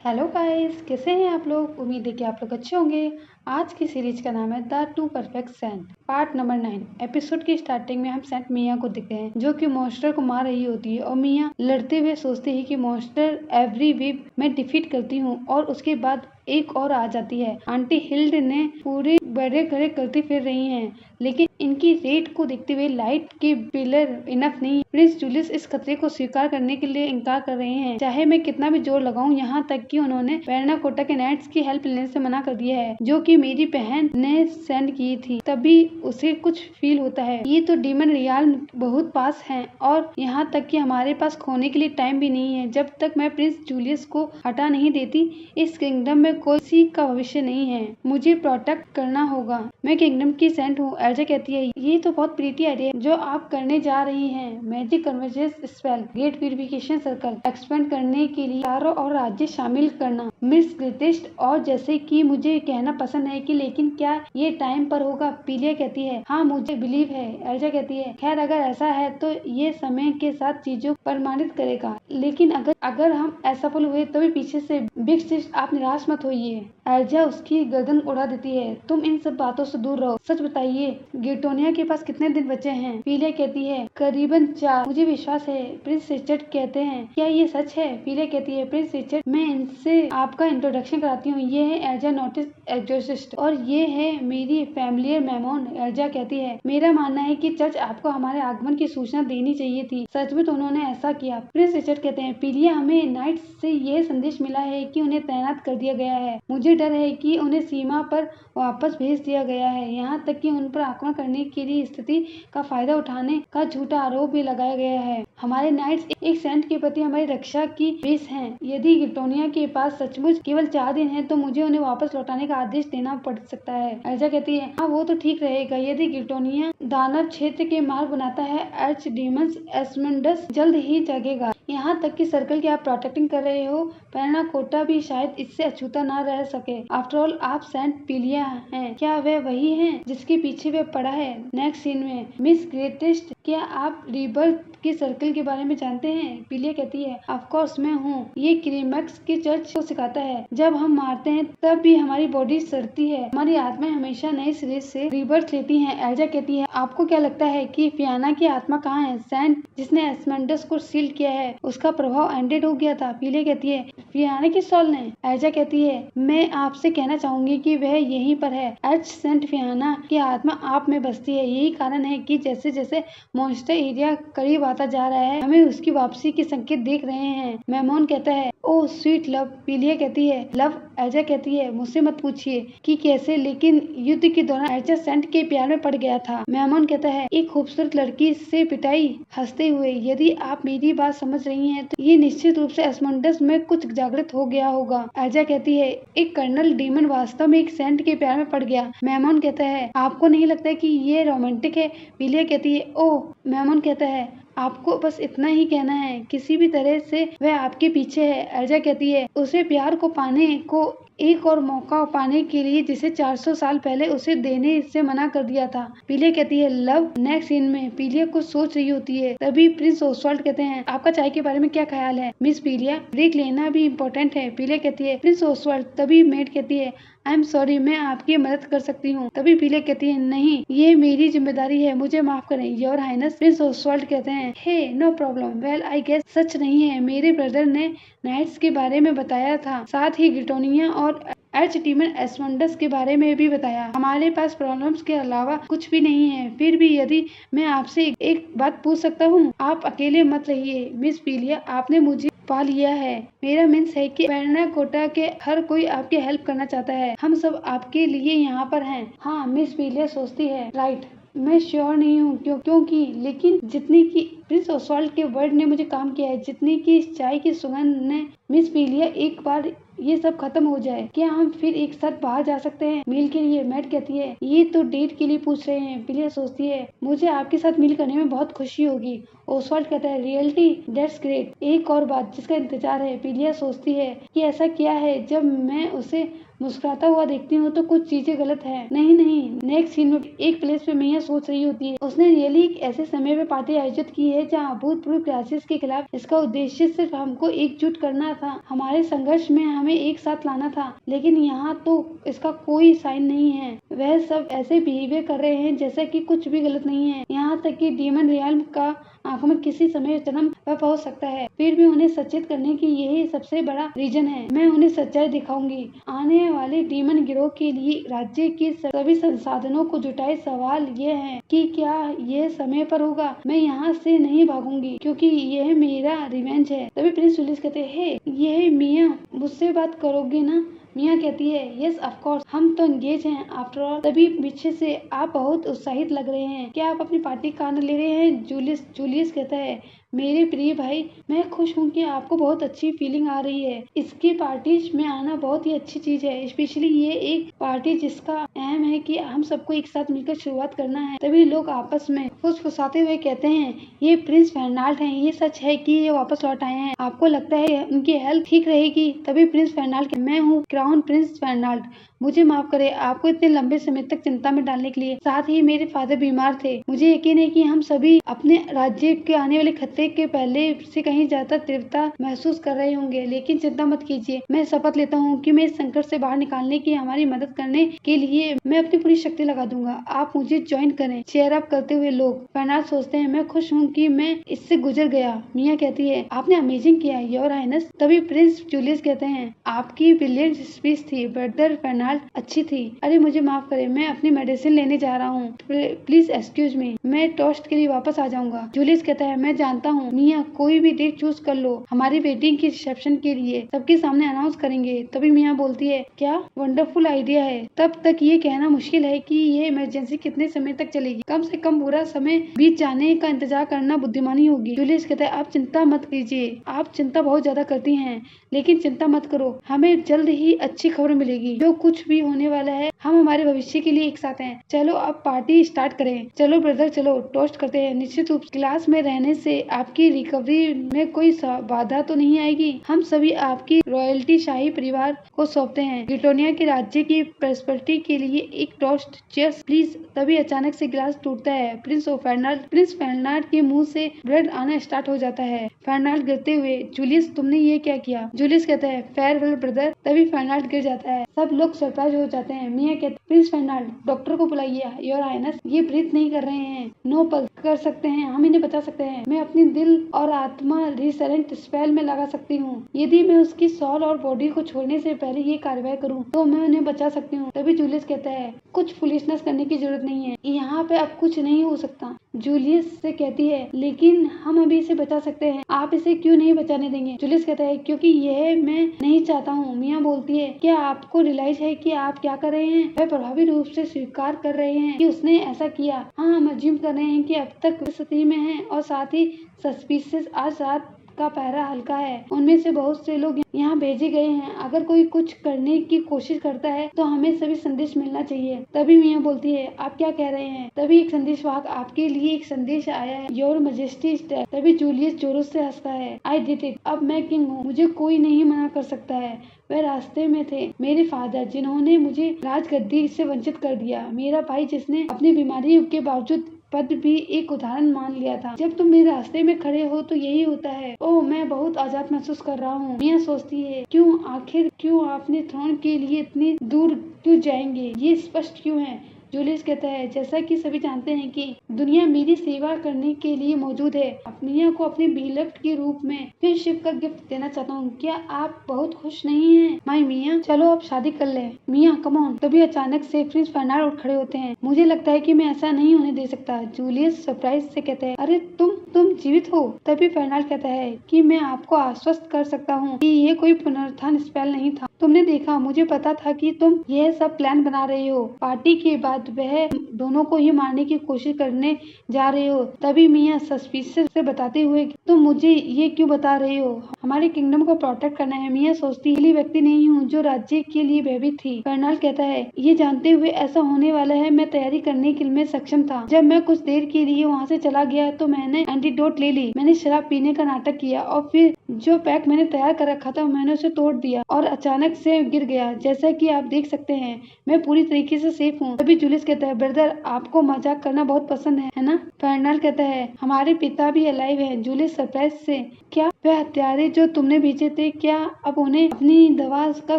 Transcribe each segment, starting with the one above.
Hello guys, कैसे हैं आप लोग। उम्मीद है कि आप लोग अच्छे होंगे। आज की सीरीज का नाम है the too perfect saint, part number 9। Episode की स्टार्टिंग में हम सेंट मिया को देखते हैं जो कि मॉन्स्टर को मार रही होती है और मिया लड़ते हुए सोचती है कि मॉन्स्टर एवरी वीक मैं डिफीट करती हूँ और उसके बाद एक और आ जाती है। आंटी हिल्ड ने पूरे बड़े घरे करती फिर रही हैं, लेकिन इनकी रेट को देखते हुए लाइट के पिलर इनफ नहीं। प्रिंस जूलियस इस खतरे को स्वीकार करने के लिए इनकार कर रहे हैं, चाहे मैं कितना भी जोर लगाऊं। यहाँ तक कि उन्होंने वेरना कोटा के नाइट्स की हेल्प लेने से मना कर दिया है, जो कि मेरी बहन ने सेंड की थी। तभी उसे कुछ फील होता है। ये तो डीमन रियाल बहुत पास है और यहाँ तक कि हमारे पास खोने के लिए टाइम भी नहीं है। जब तक मैं प्रिंस जूलियस को हटा नहीं देती, इस किंगडम में किसी का भविष्य नहीं है। मुझे प्रोटेक्ट करना होगा। मैं किंगडम की सेंट हूँ। एल्जा कहती है, ये तो बहुत प्रीटी आइडिया जो आप करने जा रही हैं। Magic convergence spell, gate purification circle expand करने के लिए चारों और राज्य शामिल करना, मिस ग्रेटेस्ट। और जैसे कि मुझे कहना पसंद है कि लेकिन क्या ये टाइम पर होगा। पीलिया कहती है, हाँ मुझे बिलीव है। एल्जा कहती है, खैर अगर ऐसा है तो ये समय के साथ चीजों प्रमाणित करेगा, लेकिन अगर हम असफल हुए तो भी पीछे से बिग सिस्ट आप निराश मत होइए। एल्जा उसकी गर्दन उड़ा देती है, तुम इन सब बातों से दूर रहो। सच बताइए, गेटोनिया के पास कितने दिन बचे हैं। पीलिया कहती है, करीबन 4। मुझे विश्वास है। प्रिंस रिचर्ड कहते हैं, क्या ये सच है। पीलिया कहती है, प्रिंस रिचर्ड, मैं इनसे आपका इंट्रोडक्शन कराती हूँ। ये है एल्जा नोटिस एग्जोसिस्ट और ये है मेरी फैमिलियर मेमोन। एल्जा कहती है, मेरा मानना है कि चर्च आपको हमारे आगमन की सूचना देनी चाहिए थी। सच में तो उन्होंने ऐसा किया। प्रिंस रिचर्ड कहते हैं, पीलिया, हमें नाइट्स से यह संदेश मिला है कि उन्हें तैनात कर दिया गया है। मुझे डर है कि उन्हें सीमा पर वापस भेज दिया गया है। यहाँ तक कि उन पर आक्रमण करने के लिए स्थिति का फायदा उठाने का झूठा आरोप भी लगाया गया है। हमारे नाइट्स एक सेंट के प्रति हमारी रक्षा की बेस हैं। यदि गिटोनिया के पास सचमुच केवल 4 दिन है तो मुझे उन्हें वापस लौटाने का आदेश देना पड़ सकता है। एल्जा कहती है, हाँ वो तो ठीक रहेगा। यदि गिटोनिया दानव क्षेत्र के मार्ग बनाता है, आर्च डीमंस एस्मंडस जल्द ही जागेगा। यहाँ तक कि सर्कल की आप प्रोटेक्टिंग कर रहे हो, वेरना कोटा भी शायद इससे अछूता ना रह सके। आफ्टर ऑल आप सेंट पीलिया हैं। क्या वह वही हैं जिसके पीछे वह पड़ा है। नेक्स्ट सीन में, मिस ग्रेटेस्ट, क्या आप रीबर्थ की सर्कल के बारे में जानते हैं। पीलिया कहती है, ऑफ कोर्स मैं हूँ। ये क्रीमैक्स के चर्च को सिखाता है, जब हम मारते हैं तब भी हमारी बॉडी सड़ती है, हमारी आत्माएं हमेशा नए सिरे से रीबर्थ लेती हैं। एल्जा कहती है, आपको क्या लगता है कि फियाना की आत्मा कहाँ है। सेंट जिसने एस्मंडस को सील किया है, उसका प्रभाव एंडेड हो गया था। पीलिया कहती है, फियाना की सॉल ने। एल्जा कहती है, मैं आपसे कहना चाहूंगी कि वह यहीं पर है। एच सेंट फियाना की आत्मा आप में बसती है। यही कारण है कि जैसे जैसे मॉन्स्टर एरिया करीब आता जा रहा है, हमें उसकी वापसी के संकेत देख रहे हैं। मेमोन कहता है, ओह स्वीट लव। पीलिया कहती है, लव। एल्जा कहती है, मुझसे मत पूछिए कि कैसे, लेकिन युद्ध के दौरान एल्जा सेंट के प्यार में पड़ गया था। मेमोन कहता है, एक खूबसूरत लड़की से पिटाई। हंसते हुए, यदि आप मेरी बात समझ रही हैं तो ये निश्चित रूप से एस्मंडस में कुछ जागृत हो गया होगा। एल्जा कहती है, एक कर्नल डीमन वास्तव में एक सेंट के प्यार में पड़ गया। मेमोन कहता है, आपको नहीं लगता कि ये रोमांटिक है। पीलिया कहती है, ओह। मेमोन कहता है, आपको बस इतना ही कहना है, किसी भी तरह से वह आपके पीछे है। एल्जा कहती है, उसे प्यार को पाने को एक और मौका पाने के लिए जिसे 400 साल पहले उसे देने से मना कर दिया था। पीलिया कहती है, लव। नेक्स्ट सीन में पीलिया कुछ सोच रही होती है, तभी प्रिंस ओसवाल्ड कहते हैं, आपका चाय के बारे में क्या ख्याल है। मिस पीलिया, ब्रेक लेना भी इम्पोर्टेंट है। पीलिया कहती है, प्रिंस ओसवाल्ड। तभी मेड कहती है, आई एम सॉरी, मैं आपकी मदद कर सकती हूँ। तभी पीलिया कहती है, नहीं, ये मेरी जिम्मेदारी है, मुझे माफ करें योर हाइनेस। प्रिंस ओसवाल्ड कहते हैं, hey no problem. Well I guess सच नहीं है। मेरे ब्रदर ने नाइट्स के बारे में बताया था, साथ ही ग्रिटोनिया और आर्च डीमन एस्मंडस के बारे में भी बताया। हमारे पास प्रॉब्लम्स के अलावा कुछ भी नहीं है। फिर भी यदि मैं आपसे एक बात पूछ सकता हूँ, आप अकेले मत रहिए। मिस पीलिया, आपने मुझे पा लिया है। मेरा मीन्स है कि वेरना कोटा के हर कोई आपकी हेल्प करना चाहता है। हम सब आपके लिए यहाँ पर हैं। हाँ, मिस पीलिया सोचती है, राइट। मैं श्योर नहीं हूँ क्योंकि लेकिन जितनी की प्रिंस ओसवाल्ड के वर्ड ने मुझे काम किया है, जितनी की इस चाय की सुगंध ने। मिस पीलिया, एक बार ये सब खत्म हो जाए, क्या हम फिर एक साथ बाहर जा सकते हैं मील के लिए। मैट कहती है, ये तो डेट के लिए पूछ रहे हैं। पीलिया सोचती है, मुझे आपके साथ मील करने में बहुत खुशी होगी। ओसवाल्ड कहता है, रियलिटी, दैट्स ग्रेट। एक और बात जिसका इंतजार है। पीलिया सोचती है कि ऐसा क्या है, जब मैं उसे मुस्कुराता हुआ देखती हूँ तो कुछ चीजें गलत है। नहीं। नेक्स्ट सीन में एक प्लेस पे मिया सोच रही होती है, उसने रियली एक ऐसे समय पे पार्टी आयोजित की है है जहाँ अभूतपूर्व क्राइसिस के खिलाफ इसका उद्देश्य सिर्फ हमको एकजुट करना था, हमारे संघर्ष में हमें एक साथ लाना था। लेकिन यहाँ तो इसका कोई साइन नहीं है। वह सब ऐसे बिहेवियर कर रहे हैं जैसा कि कुछ भी गलत नहीं है। यहाँ तक कि डीमन रियल्म का आक्रमण किसी समय चरम पर पहुंच सकता है। फिर भी उन्हें सचेत करने की यही सबसे बड़ा रीजन है। मैं उन्हें सच्चाई दिखाऊंगी। आने वाले डीमन गिरोह के लिए राज्य के सभी संसाधनों को जुटाए। सवाल यह है कि क्या यह समय पर होगा। मैं यहाँ से नहीं भागूंगी क्योंकि यह मेरा रिवेंज है। तभी प्रिंस जूलियस कहते हैं, यह मिया मुझसे बात करोगे ना? मिया कहती है, यस ऑफ कोर्स, हम तो एंगेज हैं आफ्टर ऑल। तभी पीछे से, आप बहुत उत्साहित लग रहे हैं, क्या आप अपनी पार्टी का आनंद ले रहे हैं? जूलियस कहता है, मेरे प्रिय भाई, मैं खुश हूँ कि आपको बहुत अच्छी फीलिंग आ रही है। इसकी पार्टी में आना बहुत ही अच्छी चीज है, स्पेशली ये एक पार्टी जिसका अहम है कि हम सबको एक साथ मिलकर शुरुआत करना है। तभी लोग आपस में फुसफुसाते हुए कहते हैं, ये प्रिंस फर्नाल्ड हैं, ये सच है कि ये वापस लौट आए हैं? आपको लगता है उनकी हेल्थ ठीक रहेगी? तभी प्रिंस फर्नाल्ड, मैं हूँ क्राउन प्रिंस फर्नाल्ड, मुझे माफ करें आपको इतने लंबे समय तक चिंता में डालने के लिए। साथ ही मेरे फादर बीमार थे। मुझे यकीन है कि हम सभी अपने राज्य के आने वाले खतरे के पहले से कहीं ज्यादा तीव्रता महसूस कर रहे होंगे। लेकिन चिंता मत कीजिए, मैं शपथ लेता हूँ कि मैं इस संकट से बाहर निकालने की हमारी मदद करने के लिए मैं अपनी पूरी शक्ति लगा दूंगा। आप मुझे ज्वाइन करें। चेयर अप करते हुए लोग फर्नाल्ड सोचते हैं, मैं खुश हूँ कि मैं इससे गुजर गया। मिया कहती है, आपने अमेजिंग किया योर हाइनेस। तभी प्रिंस जूलियस कहते हैं, आपकी ब्रिलियंट स्पीच थी ब्रदर फर्नाल्ड, अच्छी थी। अरे मुझे माफ करें, मैं अपनी मेडिसिन लेने जा रहा हूँ, प्लीज एक्सक्यूज मी, मैं टोस्ट के लिए वापस आ जाऊंगा। जूलियस कहता है, मैं जानता हूँ मिया, कोई भी डेट चूज कर लो, हमारी वेडिंग की रिसेप्शन के लिए सबके सामने अनाउंस करेंगे। तभी मिया बोलती है, क्या वंडरफुल आइडिया है। तब तक ये कहना मुश्किल है कि ये इमरजेंसी कितने समय तक चलेगी। कम से कम पूरा समय बीत जाने का इंतजार करना बुद्धिमानी होगी। जूलियस कहता है, आप चिंता मत कीजिए, आप चिंता बहुत ज्यादा करती हैं, लेकिन चिंता मत करो, हमें जल्द ही अच्छी खबर मिलेगी। जो कुछ भी होने वाला है, हम हमारे भविष्य के लिए एक साथ हैं। चलो अब पार्टी स्टार्ट करें। चलो ब्रदर, चलो टोस्ट करते हैं। निश्चित रूप से क्लास में रहने से आपकी रिकवरी में कोई बाधा तो नहीं आएगी। हम सभी आपकी रॉयल्टी शाही परिवार को सौंपते हैं। ब्रिटानिया के राज्य की प्रॉस्पेरिटी के लिए एक टोस्ट, चीयर्स प्लीज। तभी अचानक से गिलास टूटता है। प्रिंस फर्नाल्ड के मुंह से ब्लड आना स्टार्ट हो जाता है। फर्नाल्ड गिरते हुए, जूलियस तुमने ये क्या किया? जूलियस कहता है, फेयरवेल ब्रदर। तभी फर्नाल्ड गिर जाता है। सब लोग सरप्राइज हो जाते हैं। मिया कहते, प्रिंस फर्नाल्ड, डॉक्टर को बुलाइए योर हाइनेस, ये ब्रीथ नहीं कर रहे हैं, नो पल्स कर सकते हैं, हम इन्हें बचा सकते हैं। मैं अपनी दिल और आत्मा रिसेलेंट स्पेल में लगा सकती हूँ। यदि मैं उसकी सॉल और बॉडी को छोड़ने से पहले ये कार्रवाई करूँ तो मैं उन्हें बचा सकती हूँ। तभी जूलियस कहता है, कुछ फुलिशनेस करने की जरूरत नहीं है, यहाँ पे अब कुछ नहीं हो सकता। जूलियस से कहती है, लेकिन हम अभी इसे बचा सकते हैं, आप इसे क्यों नहीं बचाने देंगे? जूलियस कहता है, क्योंकि यह मैं नहीं चाहता हूँ। मिया बोलती है, क्या आपको रियलाइज है कि आप क्या कर रहे हैं? वह प्रभावी रूप से स्वीकार कर रहे हैं कि उसने ऐसा किया। हाँ, हम अज्यूम कर रहे हैं कि अब तक स्थिति में है और साथ ही सस्पिशियस आज रात का पहरा हल्का है। उनमें से बहुत से लोग यहाँ भेजे गए हैं। अगर कोई कुछ करने की कोशिश करता है तो हमें सभी संदेश मिलना चाहिए। तभी मिया बोलती है, आप क्या कह रहे हैं? तभी एक संदेशवाहक, आपके लिए एक संदेश आया है, योर मैजेस्टी। तभी जूलियस जोरों से हंसता है, आई डिड इट, अब मैं किंग हूँ, मुझे कोई नहीं मना कर सकता है। वह रास्ते में थे मेरे फादर, जिन्होंने मुझे राजगद्दी से वंचित कर दिया, मेरा भाई जिसने अपनी बीमारी के बावजूद पद भी एक उदाहरण मान लिया था। जब तुम मेरे रास्ते में खड़े हो तो यही होता है। ओह, मैं बहुत आजाद महसूस कर रहा हूँ। मिया सोचती है, क्यों आपने थ्रोन के लिए इतनी दूर क्यों जाएंगे? ये स्पष्ट क्यों है? जूलियस कहता है, जैसा कि सभी जानते हैं कि दुनिया मेरी सेवा करने के लिए मौजूद है। मिया को अपने बिलव्ड के रूप में फ्रेंडशिप का गिफ्ट देना चाहता हूँ। क्या आप बहुत खुश नहीं हैं माय मिया? चलो अब शादी कर ले। मिया कम ऑन। तभी अचानक से प्रिंस फर्नाल्ड उठ खड़े होते हैं। मुझे लगता है कि मैं ऐसा नहीं होने दे सकता। जूलियस सरप्राइज से कहता है, अरे तुम जीवित हो? तभी फर्नाल्ड कहता है कि मैं आपको आश्वस्त कर सकता हूँ कि ये कोई पुनरुत्थान स्पेल नहीं था। तुमने देखा, मुझे पता था कि तुम यह सब प्लान बना रहे हो। पार्टी के बाद वह दोनों को ही मारने की कोशिश करने जा रहे हो। तभी मिया सस्पिशियस से बताते हुए, तुम मुझे ये क्यों बता रहे हो? हमारे किंगडम को प्रोटेक्ट करना है। मिया सोचती, पहली व्यक्ति नहीं हूँ जो राज्य के लिए भयभीत थी। फर्नाल्ड कहता है, ये जानते हुए ऐसा होने वाला है, मैं तैयारी करने के लिए सक्षम था। जब मैं कुछ देर के लिए वहाँ से चला गया तो मैंने एंटीडोट ले ली। मैंने शराब पीने का नाटक किया और फिर जो पैक मैंने तैयार कर रखा था मैंने उसे तोड़ दिया और अचानक से गिर गया। जैसा कि आप देख सकते हैं मैं पूरी तरीके से सेफ हूँ। तभी जूलियस कहता है, ब्रदर आपको मजाक करना बहुत पसंद है ना? फर्नांड कहता है, हमारे पिता भी अलाइव है। जूलियस सरप्राइज से, क्या वह हत्यारे जो तुमने भेजे थे, क्या अब उन्हें अपनी दवा का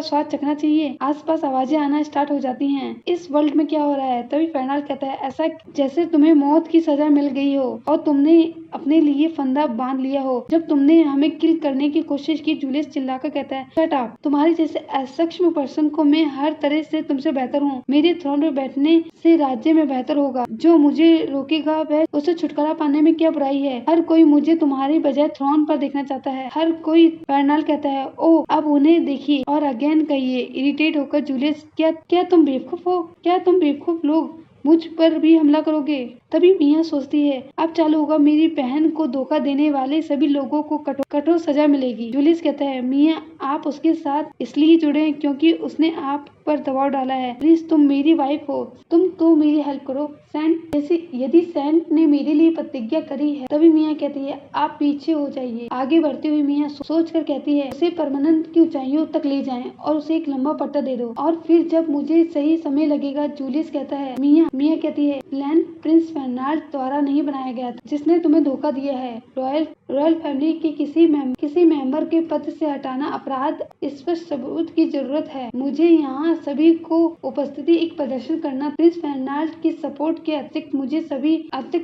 स्वाद चखना चाहिए? आसपास आवाजें आना स्टार्ट हो जाती हैं। इस वर्ल्ड में क्या हो रहा है? तभी फर्नांड कहता है, ऐसा जैसे तुम्हें मौत की सजा मिल गई हो और तुमने अपने लिए फंदा बांध लिया हो जब तुमने हमें किल करने की कोशिश की। जूलियस चिल्लाकर कहता है, शट अप, तुम्हारी जैसे असक्षम पर्सन को मैं हर तरह से तुमसे बेहतर हूँ। मेरे थ्रोन पर बैठने से राज्य में बेहतर होगा। जो मुझे रोकेगा वह उसे छुटकारा पाने में क्या बुराई है? हर कोई मुझे तुम्हारी बजाय थ्रोन पर देखना चाहता है, हर कोई। फर्नांड कहता है, ओ अब उन्हें देखिए और अगेन कहिए। इरिटेट होकर जूलियस, क्या तुम बेवकूफ हो? क्या तुम बेवकूफ लोग मुझ पर भी हमला करोगे? तभी मिया सोचती है, अब चालू होगा, मेरी बहन को धोखा देने वाले सभी लोगों को कठोर सजा मिलेगी। जूलियस कहता है, मिया आप उसके साथ इसलिए जुड़े हैं क्योंकि उसने आप पर दबाव डाला है। प्लीज तुम मेरी वाइफ हो, तुम तो मेरी हेल्प करो। सैंड जैसे यदि सैंड ने मेरे लिए प्रतिज्ञा करी है। तभी मिया कहती है, आप पीछे हो जाइए। आगे बढ़ती हुई मिया सोच कर कहती है, उसे परमानेंट की ऊंचाइयों तक ले जाएं और उसे एक लंबा पट्टा दे दो और फिर जब मुझे सही समय लगेगा। जूलियस कहता है, मिया कहती है, प्लान प्रिंस फर्नांड द्वारा नहीं बनाया गया था, जिसने तुम्हें धोखा दिया है। रॉयल फैमिली के किसी मेंबर के पद से हटाना अपराध, स्पष्ट सबूत की जरूरत है। मुझे यहाँ सभी को उपस्थिति एक प्रदर्शन करना। प्रिंस फर्नांड की सपोर्ट के अतिरिक्त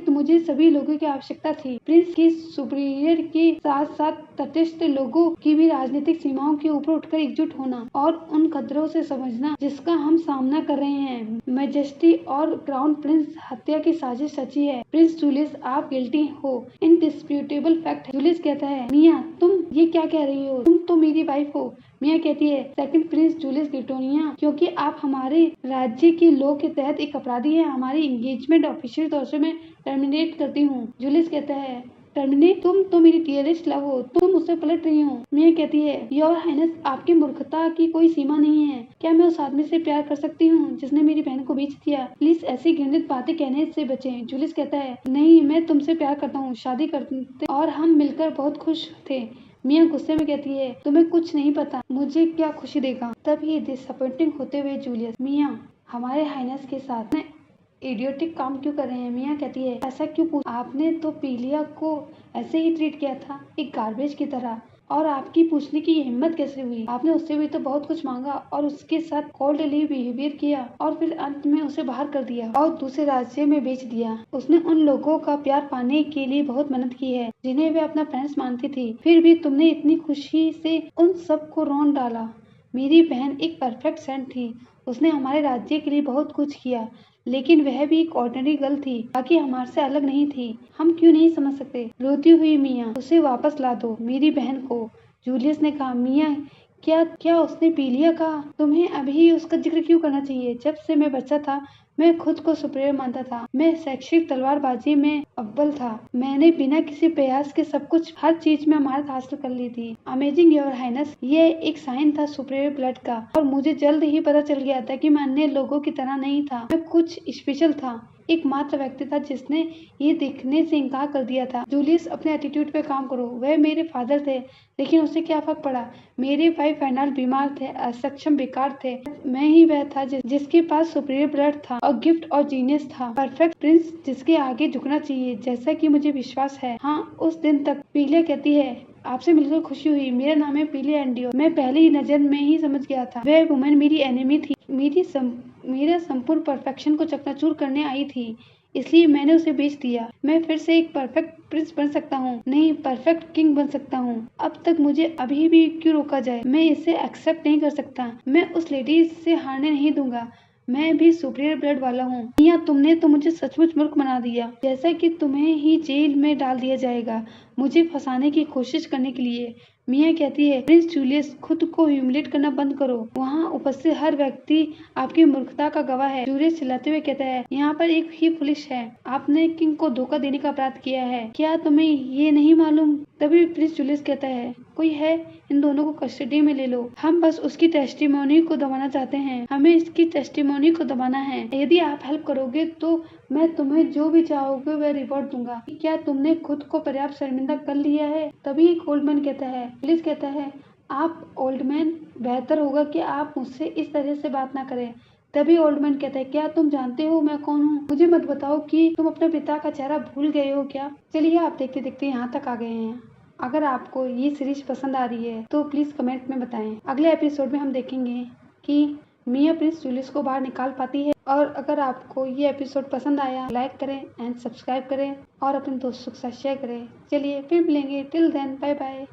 मुझे सभी लोगों की आवश्यकता थी। प्रिंस की सुपीरियर के साथ साथ तटस्थ लोगों की भी राजनीतिक सीमाओं के ऊपर उठकर एकजुट होना और उन खतरों से समझना जिसका हम सामना कर रहे हैं। मैजेस्टी और क्राउन प्रिंस हत्या की साजिश सच्ची है। प्रिंस जूलियस आप गिल्टी हो, इंडिस्प्यूटेबल फैक्ट है। जूलियस कहता है, मिया तुम ये क्या कह रही हो? तुम तो मेरी वाइफ हो। मिया कहती है, सेकंड प्रिंस जूलियस ग्रिटोनिया, क्योंकि आप हमारे राज्य की लॉ के तहत एक अपराधी है। हमारी एंगेजमेंट ऑफिशियल तौर से मैं टर्मिनेट करती हूँ। जूलियस कहता है, टर्मिनेट? तुम तो मेरी डियरेस्ट लव हो, तुम मुझसे पलट रही हो। मिया कहती है, योर हाइनेस आपकी मूर्खता की कोई सीमा नहीं है। क्या मैं उस आदमी से प्यार कर सकती हूँ जिसने मेरी बहन को बेच दिया? प्लीज ऐसी घृणित बातें कहने से बचें। जूलियस कहता है, नहीं मैं तुमसे प्यार करता हूँ, शादी करते और हम मिलकर बहुत खुश थे। मिया गुस्से में कहती है, तुम्हें कुछ नहीं पता, मुझे क्या खुशी देगा। तभी डिसअपॉइंटिंग होते हुए जूलियस, मिया हमारे हाइनेस के साथ इडियोटिक काम क्यों कर रहे हैं? मिया कहती है, ऐसा क्यों पूछ? आपने तो पीलिया को ऐसे ही ट्रीट किया था, एक गार्बेज की तरह, और आपकी पूछने की हिम्मत कैसे हुई? आपने उससे भी तो बहुत कुछ मांगा और उसके साथ कोल्डली बिहेवियर किया और फिर अंत में उसे बाहर कर दिया और दूसरे राज्य में बेच दिया। उसने उन लोगों का प्यार पाने के लिए बहुत मेहनत की है जिन्हें वे अपना फ्रेंड्स मानती थी, फिर भी तुमने इतनी खुशी से उन सबको रौंद डाला। मेरी बहन एक परफेक्ट सेंट थी, उसने हमारे राज्य के लिए बहुत कुछ किया, लेकिन वह भी एक ऑर्डिनरी गर्ल थी, बाकी हमारे से अलग नहीं थी। हम क्यों नहीं समझ सकते? रोती हुई मिया, उसे वापस ला दो, मेरी बहन को। जूलियस ने कहा, मिया क्या उसने पी लिया कहा? तुम्हें अभी उसका जिक्र क्यों करना चाहिए? जब से मैं बच्चा था मैं खुद को सुपीरियर मानता था। मैं शैक्षिक तलवारबाजी में अव्वल था। मैंने बिना किसी प्रयास के सब कुछ, हर चीज में महारत हासिल कर ली थी। अमेजिंग योर हाइनेस, ये एक साइन था सुपीरियर ब्लड का, और मुझे जल्द ही पता चल गया था कि मैं अन्य लोगों की तरह नहीं था। मैं कुछ स्पेशल था, एकमात्र व्यक्ति था जिसने ये देखने से इनकार कर दिया था। जूलियस अपने एटीट्यूड पे काम करो। वह मेरे फादर थे, लेकिन उससे क्या फर्क पड़ा? मेरे भाई फर्नांड बीमार थे, असक्षम, बेकार थे। मैं ही वह था जिसके पास सुपीरियर ब्लड था और गिफ्ट और जीनियस था, परफेक्ट प्रिंस जिसके आगे झुकना चाहिए, जैसा कि मुझे विश्वास है। हाँ, उस दिन तक। पीलिया कहती है, आपसे मिलकर खुशी हुई। मेरा नाम है पीलिया एंडियो। मैं पहली नजर में ही समझ गया था वह वुमन मेरी एनिमी थी, मेरा संपूर्ण परफेक्शन को चकनाचूर करने आई थी, इसलिए मैंने उसे बेच दिया। मैं फिर से एक परफेक्ट प्रिंस बन सकता हूँ, नहीं परफेक्ट किंग बन सकता हूँ। अब तक मुझे अभी भी क्यों रोका जाए? मैं इसे एक्सेप्ट नहीं कर सकता। मैं उस लेडी से हारने नहीं दूंगा। मैं भी सुपीरियर ब्लड वाला हूँ। मिया तुमने तो मुझे सचमुच मूर्ख बना दिया, जैसा कि तुम्हें ही जेल में डाल दिया जाएगा मुझे फंसाने की कोशिश करने के लिए। मिया कहती है, प्रिंस जूलियस खुद को ह्यूमिलेट करना बंद करो। वहाँ उपस्थित हर व्यक्ति आपकी मूर्खता का गवाह है। जूलियस चिल्लाते हुए कहता है, यहाँ पर एक ही पुलिस है। आपने किंग को धोखा देने का अपराध किया है, क्या तुम्हें ये नहीं मालूम? तभी प्रिंस जूलियस कहता है, कोई है, इन दोनों को कस्टडी में ले लो। हम बस उसकी टेस्टिमोनी को दबाना चाहते हैं, हमें इसकी टेस्टिमोनी को दबाना है। यदि आप हेल्प करोगे तो मैं तुम्हें जो भी चाहोगे वह रिवॉर्ड दूंगा। क्या तुमने खुद को पर्याप्त शर्मिंदा कर लिया है? तभी एक ओल्डमैन कहता है, पुलिस कहता है, आप ओल्डमैन, बेहतर होगा कि आप मुझसे इस तरह से बात ना करें। तभी ओल्ड मैन कहता है, क्या तुम जानते हो मैं कौन हूँ? मुझे मत बताओ कि तुम अपने पिता का चेहरा भूल गए हो क्या? चलिए आप देखते देखते यहाँ तक आ गए हैं। अगर आपको ये सीरीज पसंद आ रही है तो प्लीज कमेंट में बताएं। अगले एपिसोड में हम देखेंगे कि मिया प्रिंस जूलियस को बाहर निकाल पाती है। और अगर आपको ये एपिसोड पसंद आया, लाइक करें एंड सब्सक्राइब करें और अपने दोस्तों के साथ शेयर करें। चलिए फिर मिलेंगे। Till then, bye bye.